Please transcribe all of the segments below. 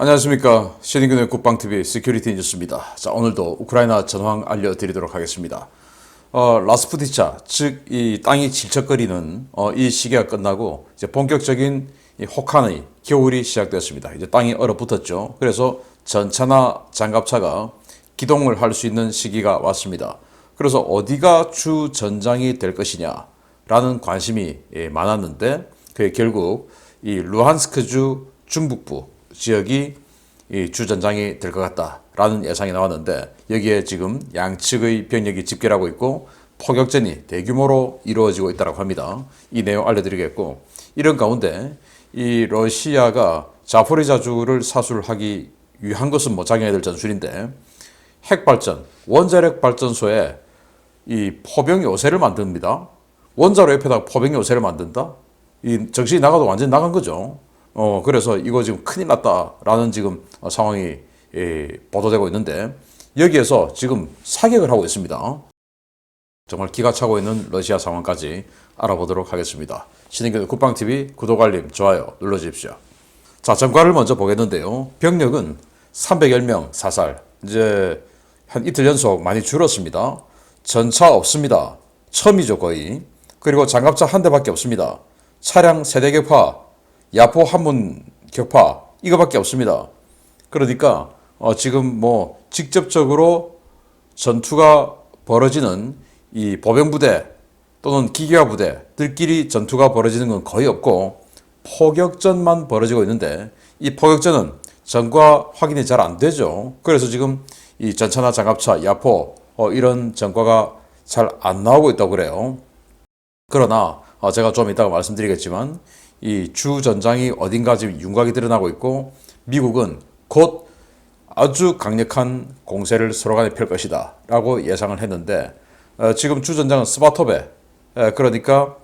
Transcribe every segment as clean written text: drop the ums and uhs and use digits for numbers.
안녕하십니까. 신인근의 국방TV 시큐리티 뉴스입니다. 자, 오늘도 우크라이나 전황 알려드리도록 하겠습니다. 라스푸티차, 즉, 이 땅이 질척거리는 이 시기가 끝나고 이제 본격적인 이 혹한의 겨울이 시작되었습니다. 이제 땅이 얼어붙었죠. 그래서 전차나 장갑차가 기동을 할 수 있는 시기가 왔습니다. 그래서 어디가 주 전장이 될 것이냐라는 관심이 많았는데 그게 결국 이 루한스크주 중북부 지역이 이 주전장이 될 것 같다라는 예상이 나왔는데 여기에 지금 양측의 병력이 집결하고 있고 포격전이 대규모로 이루어지고 있다고 합니다. 이 내용 알려드리겠고 이런 가운데 이 러시아가 자포리자주를 사수하기 위한 것은 뭐 장려해야 될 전술인데 핵발전, 원자력 발전소에 이 포병 요새를 만듭니다. 원자로 옆에다가 포병 요새를 만든다? 이 정신이 나가도 완전히 나간 거죠. 그래서 이거 지금 큰일 났다라는 지금 상황이 보도되고 있는데 여기에서 지금 사격을 하고 있습니다. 정말 기가 차고 있는 러시아 상황까지 알아보도록 하겠습니다. 신인근 국방TV 구독, 알림, 좋아요 눌러주십시오. 자, 전과를 먼저 보겠는데요. 병력은 310명 사살, 이제 한 이틀 연속 많이 줄었습니다. 전차 없습니다. 처음이죠, 거의. 그리고 장갑차 한 대밖에 없습니다. 차량 세대 격파, 야포 한문 격파 이거밖에 없습니다. 그러니까 지금 뭐 직접적으로 전투가 벌어지는 이 보병부대 또는 기계화 부대들끼리 전투가 벌어지는 건 거의 없고 포격전만 벌어지고 있는데 이 포격전은 전과 확인이 잘 안 되죠. 그래서 지금 이 전차나 장갑차, 야포 이런 전과가 잘 안 나오고 있다고 그래요. 그러나 제가 좀 이따가 말씀드리겠지만 이 주 전장이 어딘가 지금 윤곽이 드러나고 있고 미국은 곧 아주 강력한 공세를 서로 간에 펼 것이다 라고 예상을 했는데 지금 주 전장은 스바토베, 그러니까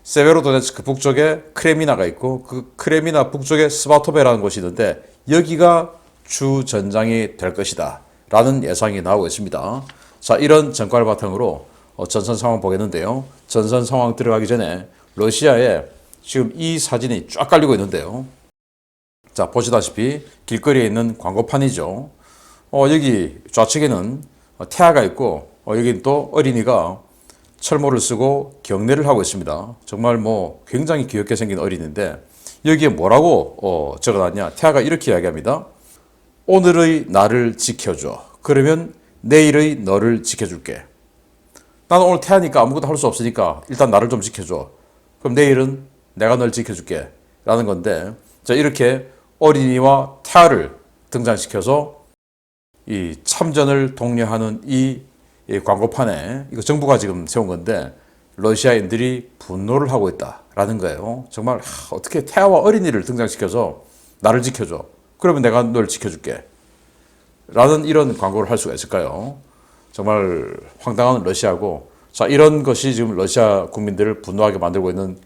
세베로도네츠크 북쪽에 크레미나가 있고 그 크레미나 북쪽에 스바토베라는 곳이 있는데 여기가 주 전장이 될 것이다 라는 예상이 나오고 있습니다. 자, 이런 전과를 바탕으로 전선 상황 보겠는데요. 전선 상황 들어가기 전에 러시아에 지금 이 사진이 쫙 깔리고 있는데요. 자, 보시다시피 길거리에 있는 광고판이죠. 여기 좌측에는 태아가 있고 여기 또 어린이가 철모를 쓰고 경례를 하고 있습니다. 정말 뭐 굉장히 귀엽게 생긴 어린이인데 여기에 뭐라고 적어놨냐. 태아가 이렇게 이야기합니다. 오늘의 나를 지켜줘. 그러면 내일의 너를 지켜줄게. 나는 오늘 태아니까 아무것도 할 수 없으니까 일단 나를 좀 지켜줘. 그럼 내일은 내가 널 지켜줄게 라는 건데, 자, 이렇게 어린이와 태아를 등장시켜서 이 참전을 독려하는 이 광고판에 이거 정부가 지금 세운 건데 러시아인들이 분노를 하고 있다라는 거예요. 정말 어떻게 태아와 어린이를 등장시켜서 나를 지켜줘. 그러면 내가 널 지켜줄게 라는 이런 광고를 할 수가 있을까요? 정말 황당한 러시아고, 자, 이런 것이 지금 러시아 국민들을 분노하게 만들고 있는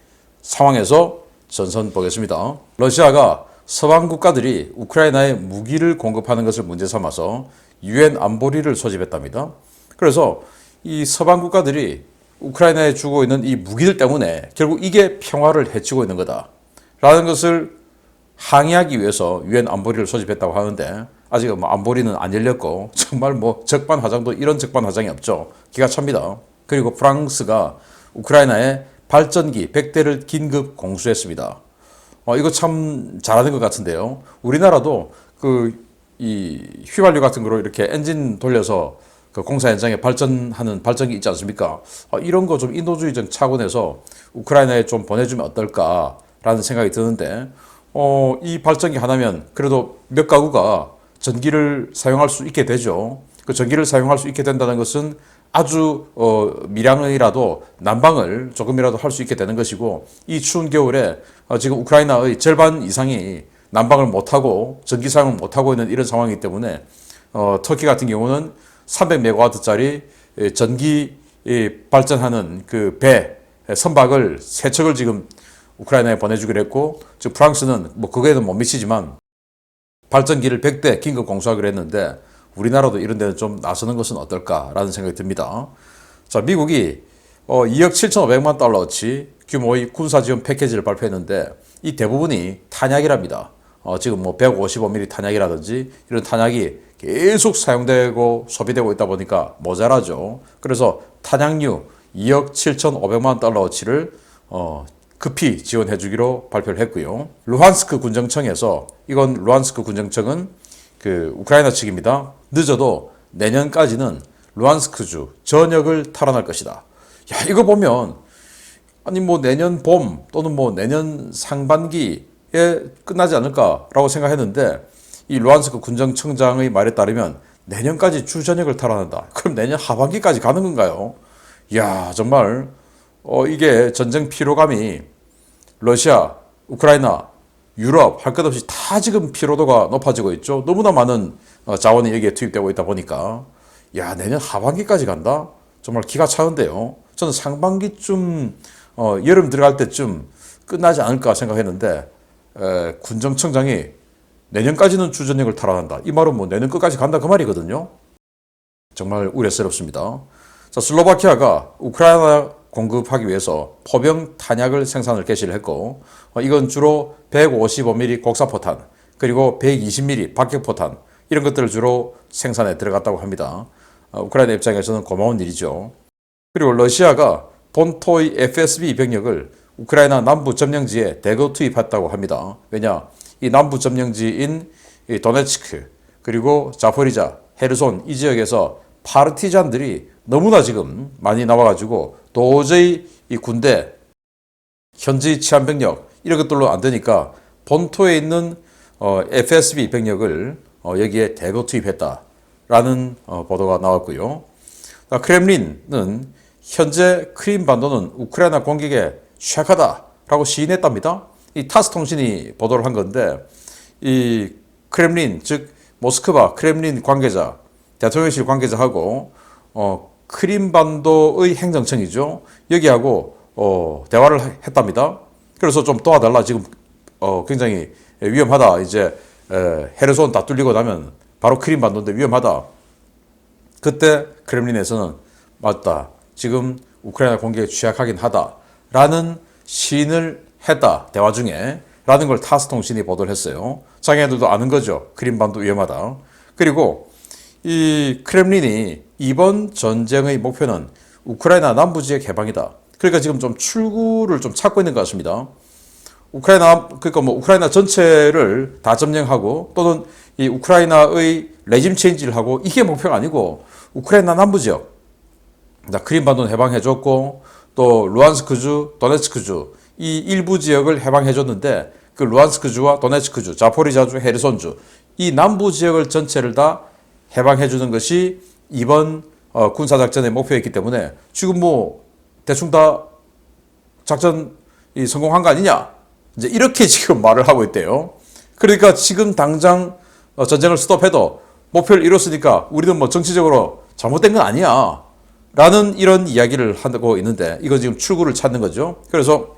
상황에서 전선 보겠습니다. 러시아가 서방 국가들이 우크라이나에 무기를 공급하는 것을 문제 삼아서 유엔 안보리를 소집했답니다. 그래서 이 서방 국가들이 우크라이나에 주고 있는 이 무기들 때문에 결국 이게 평화를 해치고 있는 거다라는 것을 항의하기 위해서 유엔 안보리를 소집했다고 하는데 아직 뭐 안보리는 안 열렸고 정말 뭐 적반하장도 이런 적반하장이 없죠. 기가 찹니다. 그리고 프랑스가 우크라이나에 발전기 100대를 긴급 공수했습니다. 이거 참 잘하는 것 같은데요. 우리나라도 이 휘발유 같은 거로 이렇게 엔진 돌려서 그 공사 현장에 발전하는 발전기 있지 않습니까? 이런 거 좀 인도주의적 차원에서 우크라이나에 좀 보내주면 어떨까라는 생각이 드는데, 이 발전기 하나면 그래도 몇 가구가 전기를 사용할 수 있게 되죠. 그 전기를 사용할 수 있게 된다는 것은 아주 미량이라도 난방을 조금이라도 할 수 있게 되는 것이고, 이 추운 겨울에 지금 우크라이나의 절반 이상이 난방을 못하고 전기 사용을 못하고 있는 이런 상황이기 때문에 터키 같은 경우는 300메가와트짜리 전기 발전하는 그 배 선박을 3척을 지금 우크라이나에 보내주기로 했고, 즉 프랑스는 뭐 그거에는 못 미치지만 발전기를 100대 긴급 공수하기로 했는데 우리나라도 이런 데는 좀 나서는 것은 어떨까라는 생각이 듭니다. 자, 미국이 2억 7,500만 달러어치 규모의 군사 지원 패키지를 발표했는데 이 대부분이 탄약이랍니다. 지금 뭐 155mm 탄약이라든지 이런 탄약이 계속 사용되고 소비되고 있다 보니까 모자라죠. 그래서 탄약류 2억 7,500만 달러어치를 급히 지원해 주기로 발표를 했고요. 루한스크 군정청에서 이건 루한스크 군정청은 그 우크라이나 측입니다. 늦어도 내년까지는 루한스크주 전역을 탈환할 것이다. 야, 이거 보면 아니 뭐 내년 봄 또는 뭐 내년 상반기에 끝나지 않을까라고 생각했는데 이 루한스크 군정청장의 말에 따르면 내년까지 주 전역을 탈환한다. 그럼 내년 하반기까지 가는 건가요? 야, 정말 이게 전쟁 피로감이 러시아, 우크라이나, 유럽 할 것 없이 다 지금 피로도가 높아지고 있죠. 너무나 많은 자원이 여기에 투입되고 있다 보니까 야, 내년 하반기까지 간다? 정말 기가 차는데요. 저는 상반기쯤 여름 들어갈 때쯤 끝나지 않을까 생각했는데 군정청장이 내년까지는 주전역을 탈환한다. 이 말은 뭐 내년 끝까지 간다 그 말이거든요. 정말 우려스럽습니다. 자, 슬로바키아가 우크라이나 공급하기 위해서 포병 탄약을 생산을 개시를 했고 이건 주로 155mm 곡사포탄 그리고 120mm 박격포탄 이런 것들을 주로 생산에 들어갔다고 합니다. 우크라이나 입장에서는 고마운 일이죠. 그리고 러시아가 본토의 FSB 병력을 우크라이나 남부 점령지에 대거 투입했다고 합니다. 왜냐? 이 남부 점령지인 도네츠크 그리고 자포리자, 헤르손 이 지역에서 파르티잔들이 너무나 지금 많이 나와가지고 도저히 이 군대, 현지 치안병력 이런 것들로 안 되니까 본토에 있는 FSB 병력을 여기에 대거 투입했다라는 보도가 나왔고요. 크렘린은 현재 크림반도는 우크라이나 공격에 취약하다라고 시인했답니다. 이 타스 통신이 보도를 한 건데 이 크렘린 즉 모스크바 크렘린 관계자 대통령실 관계자하고 크림반도의 행정청이죠. 여기하고 대화를 했답니다. 그래서 좀 도와달라. 지금 굉장히 위험하다. 이제 헤르손 다 뚫리고 나면 바로 크림반도인데 위험하다. 그때 크렘린에서는 맞다. 지금 우크라이나 공격에 취약하긴 하다라는 시인을 했다. 대화 중에 라는 걸 타스 통신이 보도를 했어요. 자기네들도 아는 거죠. 크림반도 위험하다. 그리고 이 크렘린이 이번 전쟁의 목표는 우크라이나 남부 지역 해방이다. 그러니까 지금 좀 출구를 좀 찾고 있는 것 같습니다. 그러니까 뭐 우크라이나 전체를 다 점령하고 또는 이 우크라이나의 레짐 체인지를 하고 이게 목표가 아니고 우크라이나 남부 지역, 크림반도는 해방해줬고 또 루안스크주, 도네츠크주 이 일부 지역을 해방해줬는데 그 루안스크주와 도네츠크주, 자포리자주, 헤르손주 이 남부 지역을 전체를 다 해방해주는 것이 이번 군사작전의 목표였기 때문에 지금 뭐 대충 다 작전 성공한 거 아니냐 이제 이렇게 지금 말을 하고 있대요. 그러니까 지금 당장 전쟁을 스톱해도 목표를 이뤘으니까 우리는 뭐 정치적으로 잘못된 건 아니야 라는 이런 이야기를 하고 있는데 이거 지금 출구를 찾는 거죠. 그래서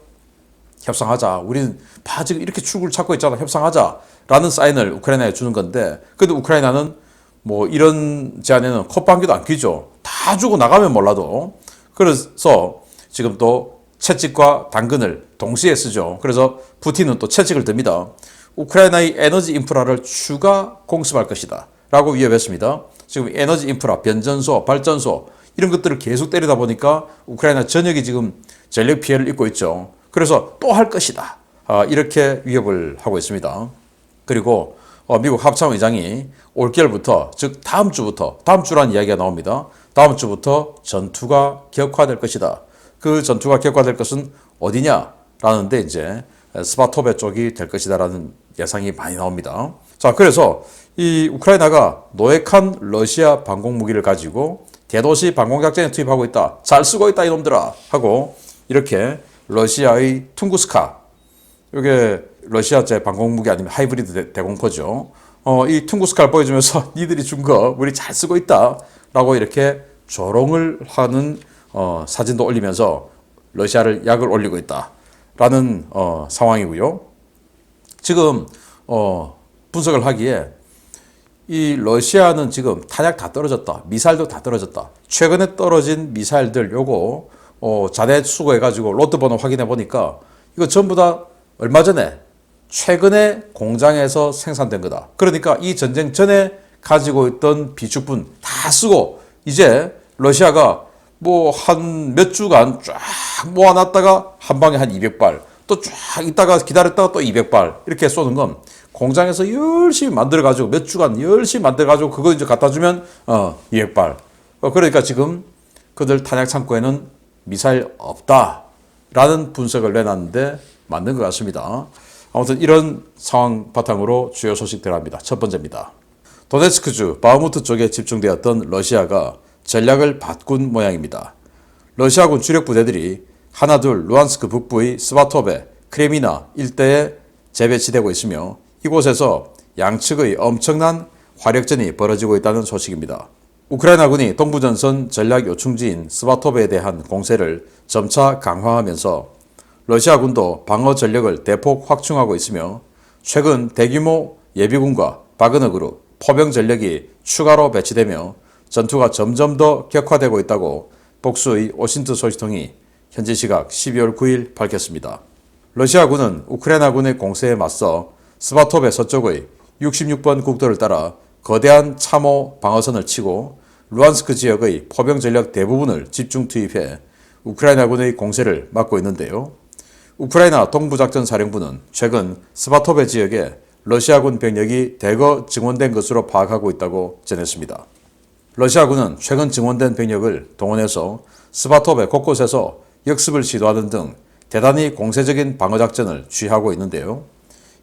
협상하자. 우리는 지금 이렇게 출구를 찾고 있잖아. 협상하자 라는 사인을 우크라이나에 주는 건데 근데 우크라이나는 뭐 이런 제안에는 콧방귀도 안 뀌죠. 다 주고 나가면 몰라도. 그래서 지금 또 채찍과 당근을 동시에 쓰죠. 그래서 푸틴은 또 채찍을 듭니다. 우크라이나의 에너지 인프라를 추가 공습할 것이다 라고 위협했습니다. 지금 에너지 인프라, 변전소, 발전소 이런 것들을 계속 때리다 보니까 우크라이나 전역이 지금 전력 피해를 입고 있죠. 그래서 또 할 것이다. 이렇게 위협을 하고 있습니다. 그리고 미국 합참의장이 올겨울부터 즉 다음 주란 이야기가 나옵니다. 다음 주부터 전투가 격화될 것이다. 그 전투가 격화될 것은 어디냐라는데 이제 스바토베 쪽이 될 것이다라는 예상이 많이 나옵니다. 자, 그래서 이 우크라이나가 노획한 러시아 방공 무기를 가지고 대도시 방공작전에 투입하고 있다. 잘 쓰고 있다 이놈들아 하고 이렇게 러시아의 퉁구스카 이게 러시아제 방공무기 아니면 하이브리드 대공포죠. 이 퉁구스카를 보여주면서 니들이 준 거 우리 잘 쓰고 있다 라고 이렇게 조롱을 하는 사진도 올리면서 러시아를 약을 올리고 있다라는 상황이고요. 지금 분석을 하기에 이 러시아는 지금 탄약 다 떨어졌다. 미사일도 다 떨어졌다. 최근에 떨어진 미사일들 요거 자대 수거해가지고 로트 번호 확인해 보니까 이거 전부 다 얼마 전에 최근에 공장에서 생산된 거다. 그러니까 이 전쟁 전에 가지고 있던 비축분 다 쓰고 이제 러시아가 뭐 한 몇 주간 쫙 모아놨다가 한 방에 한 200발 또 쫙 있다가 기다렸다가 또 200발 이렇게 쏘는 건 공장에서 열심히 만들어가지고 몇 주간 열심히 만들어가지고 그거 이제 갖다 주면 200발. 그러니까 지금 그들 탄약 창고에는 미사일 없다라는 분석을 내놨는데 맞는 것 같습니다. 아무튼 이런 상황 바탕으로 주요 소식들 합니다. 첫 번째입니다. 도네츠크주 바흐무트 쪽에 집중되었던 러시아가 전략을 바꾼 모양입니다. 러시아군 주력 부대들이 하나둘 루안스크 북부의 스바토베, 크레미나 일대에 재배치되고 있으며 이곳에서 양측의 엄청난 화력전이 벌어지고 있다는 소식입니다. 우크라이나군이 동부전선 전략 요충지인 스바토베에 대한 공세를 점차 강화하면서 러시아군도 방어 전력을 대폭 확충하고 있으며 최근 대규모 예비군과 바그너그룹, 포병 전력이 추가로 배치되며 전투가 점점 더 격화되고 있다고 복수의 오신트 소식통이 현지 시각 12월 9일 밝혔습니다. 러시아군은 우크라이나군의 공세에 맞서 스바토베 서쪽의 66번 국도를 따라 거대한 참호 방어선을 치고 루안스크 지역의 포병 전력 대부분을 집중 투입해 우크라이나군의 공세를 막고 있는데요. 우크라이나 동부작전사령부는 최근 스바토베 지역에 러시아군 병력이 대거 증원된 것으로 파악하고 있다고 전했습니다. 러시아군은 최근 증원된 병력을 동원해서 스바토베 곳곳에서 역습을 시도하는 등 대단히 공세적인 방어작전을 취하고 있는데요.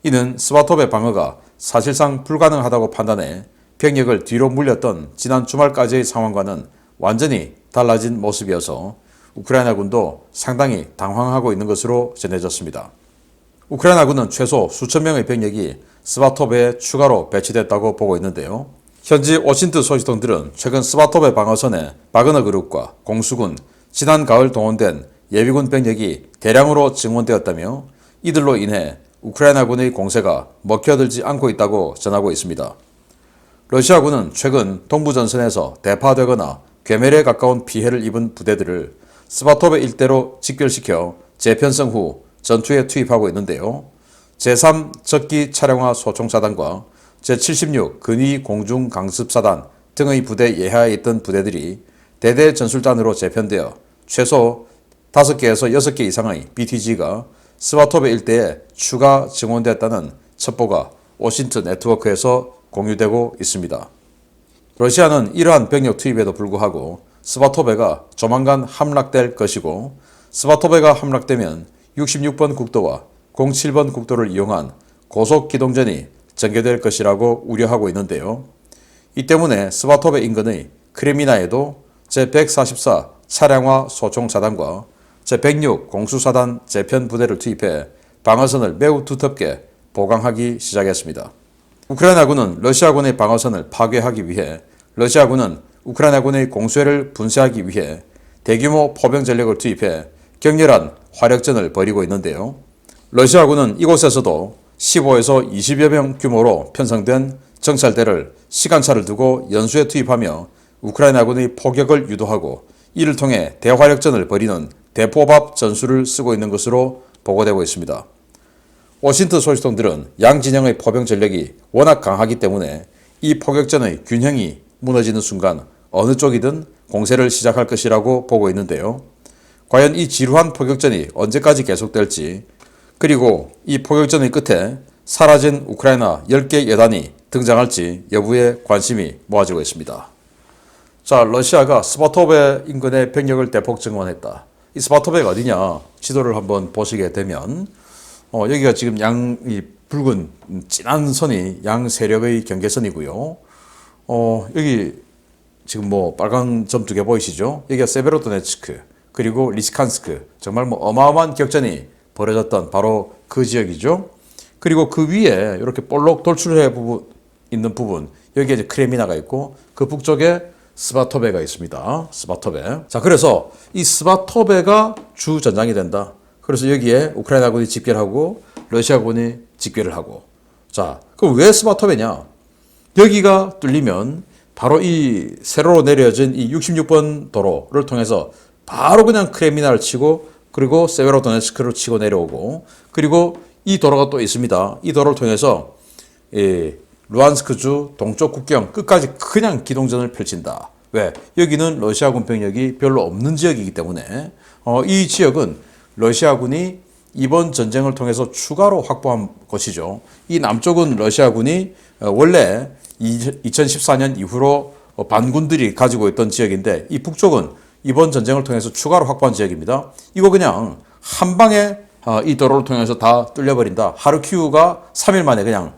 이는 스바토베 방어가 사실상 불가능하다고 판단해 병력을 뒤로 물렸던 지난 주말까지의 상황과는 완전히 달라진 모습이어서 우크라이나군도 상당히 당황하고 있는 것으로 전해졌습니다. 우크라이나군은 최소 수천 명의 병력이 스바토베에 추가로 배치됐다고 보고 있는데요. 현지 오신트 소식통들은 최근 스바토베 방어선에 바그너 그룹과 공수군, 지난 가을 동원된 예비군 병력이 대량으로 증원되었다며 이들로 인해 우크라이나군의 공세가 먹혀들지 않고 있다고 전하고 있습니다. 러시아군은 최근 동부전선에서 대파되거나 괴멸에 가까운 피해를 입은 부대들을 스바토베 일대로 직결시켜 재편성 후 전투에 투입하고 있는데요. 제3 적기 차량화 소총사단과 제76 근위 공중 강습사단 등의 부대 예하에 있던 부대들이 대대 전술단으로 재편되어 최소 5개에서 6개 이상의 BTG가 스바토베 일대에 추가 증원됐다는 첩보가 오신트 네트워크에서 공유되고 있습니다. 러시아는 이러한 병력 투입에도 불구하고 스바토베가 조만간 함락될 것이고 스바토베가 함락되면 66번 국도와 07번 국도를 이용한 고속기동전이 전개될 것이라고 우려하고 있는데요. 이 때문에 스바토베 인근의 크레미나에도 제144 차량화 소총사단과 제106 공수사단 재편 부대를 투입해 방어선을 매우 두텁게 보강하기 시작했습니다. 우크라이나군은 러시아군의 방어선을 파괴하기 위해 러시아군은 우크라이나군의 공세를 분쇄하기 위해 대규모 포병 전력을 투입해 격렬한 화력전을 벌이고 있는데요. 러시아군은 이곳에서도 15에서 20여 명 규모로 편성된 정찰대를 시간차를 두고 연수에 투입하며 우크라이나군의 포격을 유도하고 이를 통해 대화력전을 벌이는 대포밥 전술을 쓰고 있는 것으로 보고되고 있습니다. 오신트 소식통들은 양 진영의 포병 전력이 워낙 강하기 때문에 이 포격전의 균형이 무너지는 순간 어느 쪽이든 공세를 시작할 것이라고 보고 있는데요. 과연 이 지루한 포격전이 언제까지 계속될지, 그리고 이 포격전의 끝에 사라진 우크라이나 10개 여단이 등장할지 여부에 관심이 모아지고 있습니다. 자, 러시아가 스바토베 인근에 병력을 대폭 증원했다. 이 스바토베가 어디냐? 지도를 한번 보시게 되면 여기가 지금 이 붉은 진한 선이 양 세력의 경계선이고요. 여기 지금 뭐 빨간 점 2개 보이시죠? 여기가 세베로도네츠크 그리고 리스칸스크, 정말 뭐 어마어마한 격전이 벌어졌던 바로 그 지역이죠. 그리고 그 위에 이렇게 볼록 돌출해 있는 부분, 여기에 이제 크레미나가 있고 그 북쪽에 스바토베가 있습니다. 스바토베. 자, 그래서 이 스바토베가 주 전장이 된다. 그래서 여기에 우크라이나군이 집결하고 러시아군이 집결을 하고. 자, 그럼 왜 스바토베냐? 여기가 뚫리면 바로 이 세로로 내려진 이 66번 도로를 통해서 바로 그냥 크레미나를 치고 그리고 세베로도네츠크를 치고 내려오고, 그리고 이 도로가 또 있습니다. 이 도로를 통해서 루안스크주 동쪽 국경 끝까지 그냥 기동전을 펼친다. 왜? 여기는 러시아군 병력이 별로 없는 지역이기 때문에 이 지역은 러시아군이 이번 전쟁을 통해서 추가로 확보한 것이죠. 이 남쪽은 러시아군이 원래 2014년 이후로 반군들이 가지고 있던 지역인데 이 북쪽은 이번 전쟁을 통해서 추가로 확보한 지역입니다. 이거 그냥 한 방에 이 도로를 통해서 다 뚫려버린다. 하르키우가 3일 만에 그냥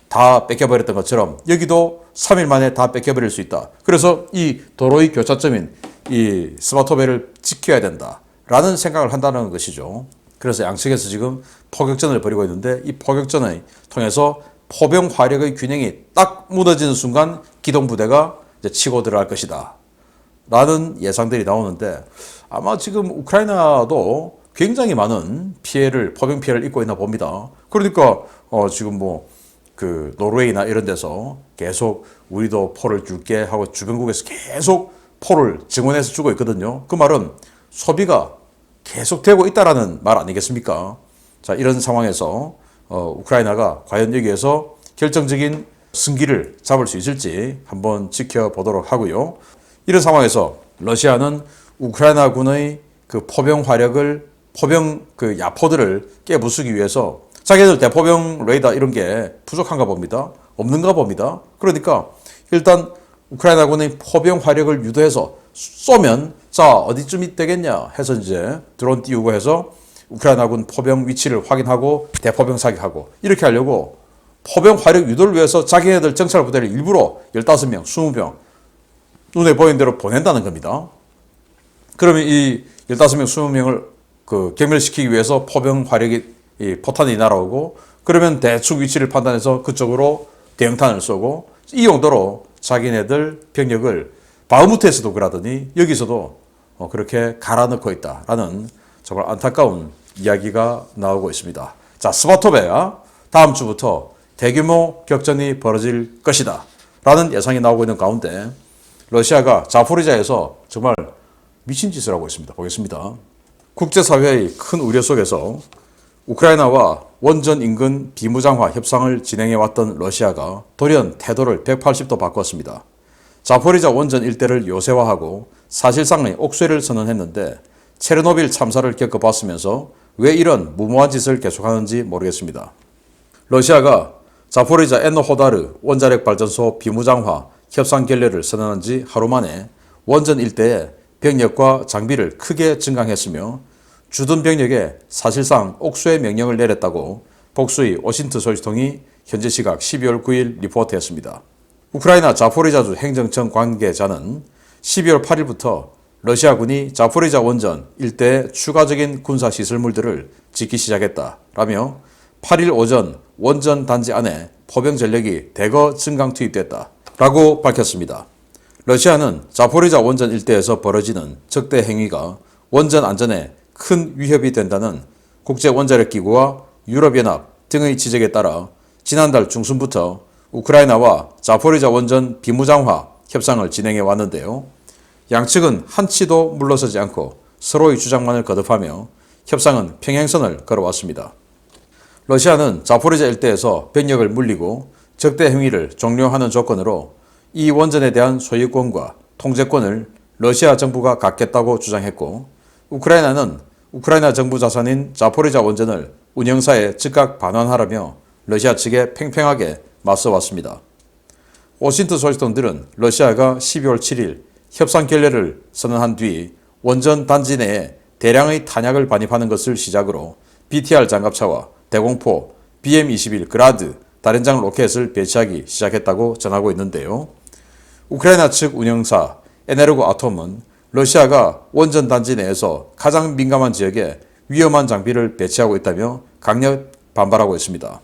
다 뺏겨버렸던 것처럼 여기도 3일 만에 다 뺏겨버릴 수 있다. 그래서 이 도로의 교차점인 이 스바토베를 지켜야 된다라는 생각을 한다는 것이죠. 그래서 양측에서 지금 포격전을 벌이고 있는데 이 포격전을 통해서 포병 화력의 균형이 딱 무너지는 순간 기동부대가 이제 치고 들어갈 것이다. 라는 예상들이 나오는데 아마 지금 우크라이나도 굉장히 많은 피해를, 포병 피해를 입고 있나 봅니다. 그러니까 지금 그 노르웨이나 이런 데서 계속 우리도 포를 줄게 하고 주변국에서 계속 포를 증원해서 주고 있거든요. 그 말은 소비가 계속되고 있다라는 말 아니겠습니까? 자, 이런 상황에서 우크라이나가 과연 여기에서 결정적인 승기를 잡을 수 있을지 한번 지켜보도록 하고요. 이런 상황에서 러시아는 우크라이나군의 그 포병 화력을, 포병 그 야포들을 깨부수기 위해서 자기들 대포병 레이더 이런 게 부족한가 봅니다. 없는가 봅니다. 그러니까 일단 우크라이나군의 포병 화력을 유도해서 쏘면 자 어디쯤이 되겠냐 해서 이제 드론 띄우고 해서 우크라이나군 포병 위치를 확인하고 대포병 사격하고 이렇게 하려고 포병 화력 유도를 위해서 자기네들 정찰 부대를 일부러 15명, 20명 눈에 보이는 대로 보낸다는 겁니다. 그러면 이 15명, 20명을 그 경멸시키기 위해서 포병 화력이 이 포탄이 날아오고 그러면 대충 위치를 판단해서 그쪽으로 대형탄을 쏘고 이 용도로 자기네들 병력을 바흐무트에서도 그러더니 여기서도 그렇게 갈아넣고 있다라는 정말 안타까운 이야기가 나오고 있습니다. 자, 스바토베야 다음 주부터 대규모 격전이 벌어질 것이다 라는 예상이 나오고 있는 가운데 러시아가 자포리자에서 정말 미친 짓을 하고 있습니다. 보겠습니다. 국제사회의 큰 우려 속에서 우크라이나와 원전 인근 비무장화 협상을 진행해왔던 러시아가 돌연 태도를 180도 바꿨습니다. 자포리자 원전 일대를 요새화하고 사실상의 옥죄를 선언했는데 체르노빌 참사를 겪어봤으면서 왜 이런 무모한 짓을 계속하는지 모르겠습니다. 러시아가 자포리자 엔노호다르 원자력 발전소 비무장화 협상 결례를 선언한 지 하루 만에 원전 일대에 병력과 장비를 크게 증강했으며 주둔 병력에 사실상 옥죄 명령을 내렸다고 복수의 워싱턴 소식통이 현재 시각 12월 9일 리포트했습니다. 우크라이나 자포리자주 행정청 관계자는 12월 8일부터 러시아군이 자포리자 원전 일대의 추가적인 군사시설물들을 짓기 시작했다라며 8일 오전 원전 단지 안에 포병 전력이 대거 증강 투입됐다라고 밝혔습니다. 러시아는 자포리자 원전 일대에서 벌어지는 적대 행위가 원전 안전에 큰 위협이 된다는 국제원자력기구와 유럽연합 등의 지적에 따라 지난달 중순부터 우크라이나와 자포리자 원전 비무장화 협상을 진행해 왔는데요. 양측은 한치도 물러서지 않고 서로의 주장만을 거듭하며 협상은 평행선을 걸어왔습니다. 러시아는 자포리자 일대에서 병력을 물리고 적대 행위를 종료하는 조건으로 이 원전에 대한 소유권과 통제권을 러시아 정부가 갖겠다고 주장했고 우크라이나는 우크라이나 정부 자산인 자포리자 원전을 운영사에 즉각 반환하라며 러시아 측에 팽팽하게 맞서왔습니다. 워싱턴 소식통들은 러시아가 12월 7일 협상 결례를 선언한 뒤 원전 단지 내에 대량의 탄약을 반입하는 것을 시작으로 BTR 장갑차와 대공포, BM-21 그라드, 다련장 로켓을 배치하기 시작했다고 전하고 있는데요. 우크라이나 측 운영사 에네르고아톰은 러시아가 원전 단지 내에서 가장 민감한 지역에 위험한 장비를 배치하고 있다며 강력 반발하고 있습니다.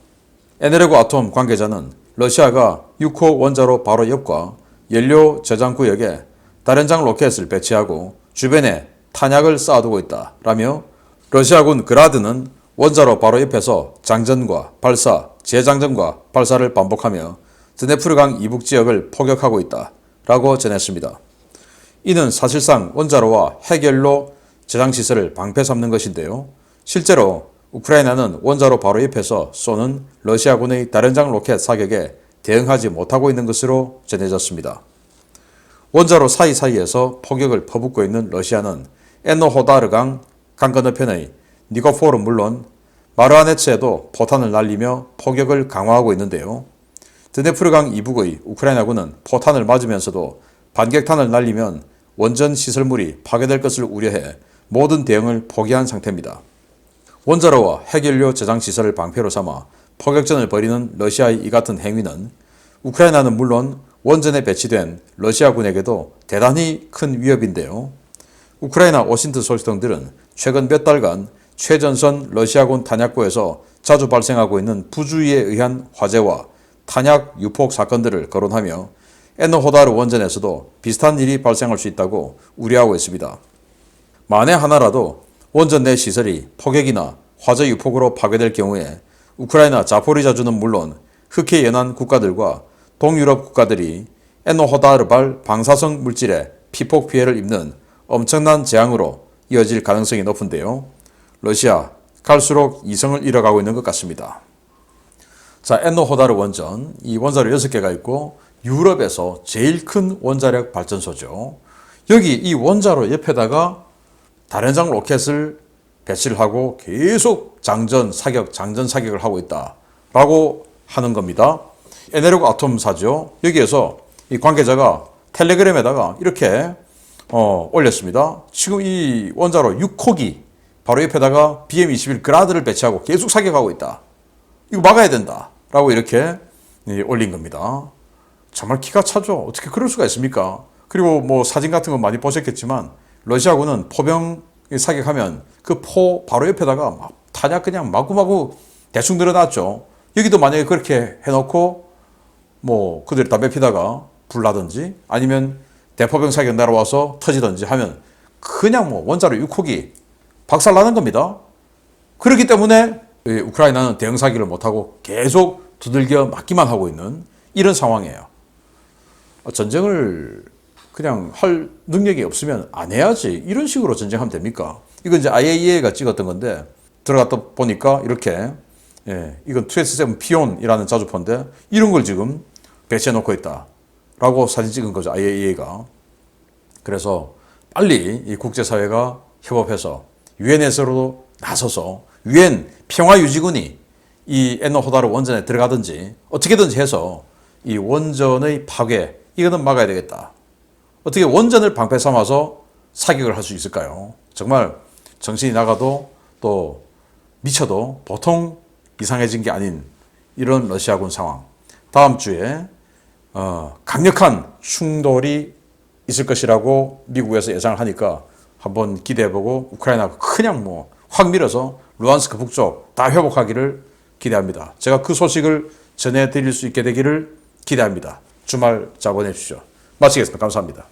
에네르고아톰 관계자는 러시아가 6호 원자로 바로 옆과 연료 저장 구역에 다련장 로켓을 배치하고 주변에 탄약을 쌓아두고 있다라며 러시아군 그라드는 원자로 바로 옆에서 장전과 발사, 재장전과 발사를 반복하며 드네프르강 이북 지역을 포격하고 있다라고 전했습니다. 이는 사실상 원자로와 핵연료 저장시설을 방패 삼는 것인데요. 실제로 우크라이나는 원자로 바로 옆에서 쏘는 러시아군의 다련장 로켓 사격에 대응하지 못하고 있는 것으로 전해졌습니다. 원자로 사이사이에서 포격을 퍼붓고 있는 러시아는 에노호다르강 강 건너편의 니코포르 물론 마르하네츠에도 포탄을 날리며 포격을 강화하고 있는데요. 드네프르강 이북의 우크라이나군은 포탄을 맞으면서도 반격탄을 날리면 원전 시설물이 파괴될 것을 우려해 모든 대응을 포기한 상태입니다. 원자로와 핵연료 저장 시설을 방패로 삼아 포격전을 벌이는 러시아의 이 같은 행위는 우크라이나는 물론 원전에 배치된 러시아군에게도 대단히 큰 위협인데요. 우크라이나 워싱턴 소식통들은 최근 몇 달간 최전선 러시아군 탄약고에서 자주 발생하고 있는 부주의에 의한 화재와 탄약 유폭 사건들을 거론하며 에너호다르 원전에서도 비슷한 일이 발생할 수 있다고 우려하고 있습니다. 만에 하나라도 원전 내 시설이 포격이나 화재 유폭으로 파괴될 경우에 우크라이나 자포리자주는 물론 흑해 연안 국가들과 동유럽 국가들이 에노호다르발 방사성 물질에 피폭 피해를 입는 엄청난 재앙으로 이어질 가능성이 높은데요. 러시아 갈수록 이성을 잃어가고 있는 것 같습니다. 자, 에노호다르 원전, 이 원자로 6개가 있고 유럽에서 제일 큰 원자력 발전소죠. 여기 이 원자로 옆에다가 다련장 로켓을 배치를 하고 계속 장전 사격을 하고 있다라고 하는 겁니다. 에네르고 아톰사죠. 여기에서 이 관계자가 텔레그램에다가 이렇게 올렸습니다. 지금 이 원자로 6호기 바로 옆에다가 BM-21 그라드를 배치하고 계속 사격하고 있다. 이거 막아야 된다. 라고 이렇게 올린 겁니다. 정말 기가 차죠. 어떻게 그럴 수가 있습니까? 그리고 뭐 사진 같은 거 많이 보셨겠지만 러시아군은 포병 사격하면 그 포 바로 옆에다가 막 탄약 그냥 마구마구 대충 늘어놨죠. 여기도 만약에 그렇게 해놓고 뭐 그들 담배 피다가 불나든지 아니면 대포병 사격 날아와서 터지든지 하면 그냥 뭐 원자로 6호기 박살나는 겁니다. 그렇기 때문에 우크라이나는 대응 사격을 못하고 계속 두들겨 맞기만 하고 있는 이런 상황이에요. 전쟁을 그냥 할 능력이 없으면 안 해야지. 이런 식으로 전쟁하면 됩니까? 이건 이제 IAEA가 찍었던 건데 들어갔다 보니까 이렇게 이건 2S7 피온이라는 자주포인데 이런 걸 지금 배치해 놓고 있다라고 사진 찍은 거죠. IAEA가. 그래서 빨리 이 국제사회가 협업해서 유엔에서도 나서서 유엔 평화유지군이 이 에노호다르 원전에 들어가든지 어떻게든지 해서 이 원전의 파괴 이거는 막아야 되겠다. 어떻게 원전을 방패 삼아서 사격을 할 수 있을까요? 정말 정신이 나가도 또 미쳐도 보통 이상해진 게 아닌 이런 러시아군 상황. 다음 주에 강력한 충돌이 있을 것이라고 미국에서 예상을 하니까 한번 기대해보고 우크라이나가 그냥 뭐 확 밀어서 루안스크 북쪽 다 회복하기를 기대합니다. 제가 그 소식을 전해드릴 수 있게 되기를 기대합니다. 주말 잘 보내십시오. 마치겠습니다. 감사합니다.